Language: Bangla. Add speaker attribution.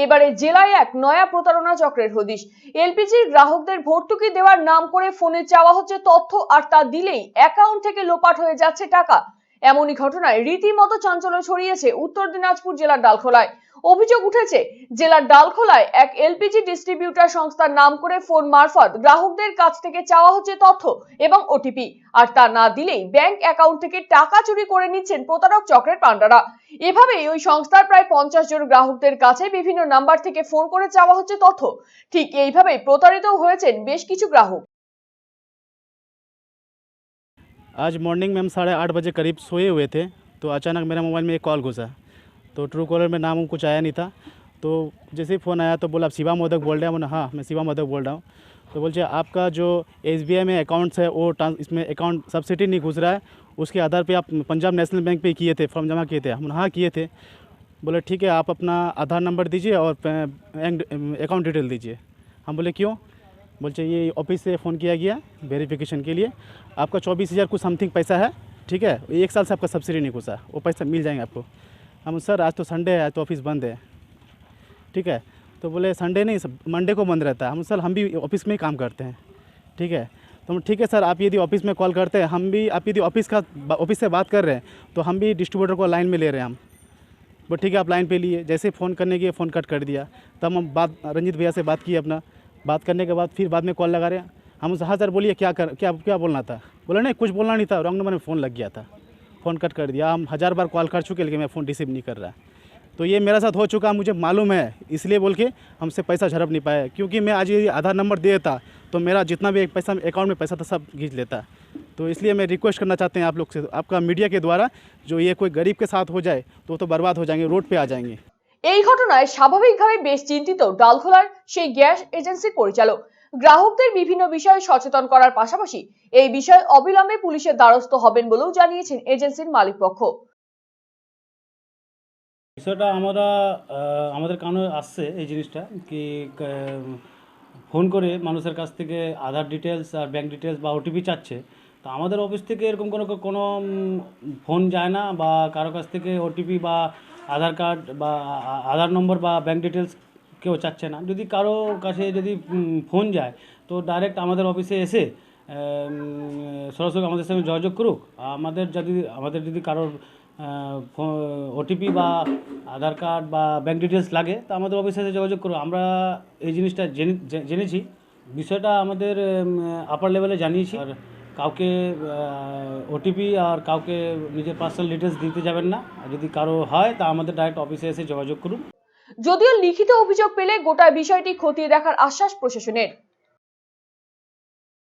Speaker 1: এবারে জেলায় এক নয়া প্রতারণা চক্রের হদিশ। এলপিজির গ্রাহকদের ভর্তুকি দেওয়ার নাম করে ফোনে চাওয়া হচ্ছে তথ্য, আর তা দিলেই অ্যাকাউন্ট থেকে লোপাট হয়ে যাচ্ছে টাকা। এমনই ঘটনায় রীতিমতো চাঞ্চল্য ছড়িয়েছে উত্তর দিনাজপুর জেলার ডালখোলায়। অভিযোগ উঠেছে জেলার ডালখোলায় এক এলপিজি ডিস্ট্রিবিউটর সংস্থার নাম করে ফোন মারফত গ্রাহকদের কাছ থেকে চাওয়া হচ্ছে তথ্য এবং ওটিপি, আর তা না দিলেই ব্যাংক অ্যাকাউন্ট থেকে টাকা চুরি করে নিচ্ছেন প্রতারক চক্রের পান্ডারা। এভাবেই ওই সংস্থার প্রায় 50 জন গ্রাহকদের কাছে বিভিন্ন নাম্বার থেকে ফোন করে চাওয়া হচ্ছে তথ্য। ঠিক এইভাবেই প্রতারিত হয়েছেন বেশ কিছু গ্রাহক।
Speaker 2: आज मॉर्निंग में हम 8:30 बजे करीब सोए हुए थे, तो अचानक मेरे मोबाइल में एक कॉल घुसा। तो ट्रू कॉलर में नाम कुछ आया नहीं था। तो जैसे ही फ़ोन आया तो बोला, आप शिवा मोदक बोल रहे हैं? मैंने हाँ, मैं शिवा मोदक बोल रहा हूँ। तो बोलते आपका जो SBI में अकाउंट्स है वो इसमें अकाउंट सब्सिडी नहीं घुस रहा है, उसके आधार पे आप पंजाब नेशनल बैंक पे किए थे, फॉर्म जमा किए थे? हम हाँ किए थे। बोले ठीक है, आप अपना आधार नंबर दीजिए और अकाउंट डिटेल दीजिए। हम बोले क्यों? बोलते ये ऑफिस से फ़ोन किया गया वेरिफिकेशन के लिए, आपका 24,000 कुछ समथिंग पैसा है, ठीक है, 1 साल से आपका सब्सिडी नहीं घुसा, वो पैसा मिल जाएंगे आपको। हम सर आज तो संडे है, आज तो ऑफिस बंद है, ठीक है। तो बोले संडे नहीं, मंडे को बंद रहता है। हम सर हम भी ऑफिस में ही काम करते हैं, ठीक है। तो ठीक है सर, आप यदि ऑफिस में कॉल करते हैं, हम भी आप यदि ऑफिस से बात कर रहे हैं तो हम भी डिस्ट्रीब्यूटर को लाइन में ले रहे हैं हम। वो ठीक है, आप लाइन पे लिए, जैसे फ़ोन करने के फ़ोन कट कर दिया। तब हम रंजीत भैया से बात की, अपना बात करने के बाद फिर बाद में कॉल लगा रहे हैं हम। हाँ सर बोलिए, क्या बोलना था? बोला नहीं, कुछ बोलना नहीं था, रॉन्ग नंबर में फ़ोन लग गया था, फ़ोन कट कर दिया। हम 1000 बार कॉल कर चुके, लेकिन मैं फ़ोन रिसीव नहीं कर रहा। तो ये मेरे साथ हो चुका, मुझे मालूम है, इसलिए बोल के हमसे पैसा झड़प नहीं पाया। क्योंकि मैं आज ये आधार नंबर दे देता तो मेरा जितना भी पैसा अकाउंट में पैसा था सब खींच लेता। तो इसलिए मैं रिक्वेस्ट करना चाहते हैं आप लोग से, आपका मीडिया के द्वारा, जो ये कोई गरीब के साथ हो जाए तो बर्बाद हो जाएंगे, रोड पे आ जाएंगे।
Speaker 1: এই ঘটনায় স্বাভাবিকভাবে বেশ চিন্তিত ডালখোলার সেই গ্যাস এজেন্সির পরিচালক। গ্রাহকদের বিভিন্ন বিষয়ে সচেতন করার পাশাপাশি এই বিষয়ে অবিলম্বে পুলিশের দ্বারস্থ হবেন বলেও জানিয়েছেন এজেন্সির মালিকপক্ষ।
Speaker 2: বিষয়টা আমাদের কানে আসছে এই জিনিসটা কি, ফোন করে মানুষের কাছ থেকে আধার ডিটেলস আর ব্যাঙ্ক ডিটেলস বা ওটিপি চাচ্ছে। তো আমাদের অফিস থেকে এরকম কোনো ফোন যায় না, বা কারো কাছ থেকে ওটিপি বা আধার কার্ড বা আধার নম্বর বা ব্যাঙ্ক ডিটেলস কেউ চাচ্ছে না। যদি কারো কাছে যদি ফোন যায় তো ডাইরেক্ট আমাদের অফিসে এসে সরাসরি আমাদের সঙ্গে যোগাযোগ করুক। আমাদের যদি কারোর ওটিপি বা আধার কার্ড বা ব্যাঙ্ক ডিটেলস লাগে তো আমাদের অফিসে এসে যোগাযোগ করুক। আমরা এই জিনিসটা জেনেছি, বিষয়টা আমাদের আপার লেভেলে জানিয়েছি। আর কাউকে ওটিপি আর কাউকে নিজের পার্সোনাল ডিটেলস দিতে যাবেন না। আর যদি কারো হয় তা আমাদের ডাইরেক্ট অফিসে এসে যোগাযোগ করুন।
Speaker 1: যদিও লিখিত অভিযোগ পেলে গোটা বিষয়টি খতিয়ে দেখার আশ্বাস প্রশাসনের।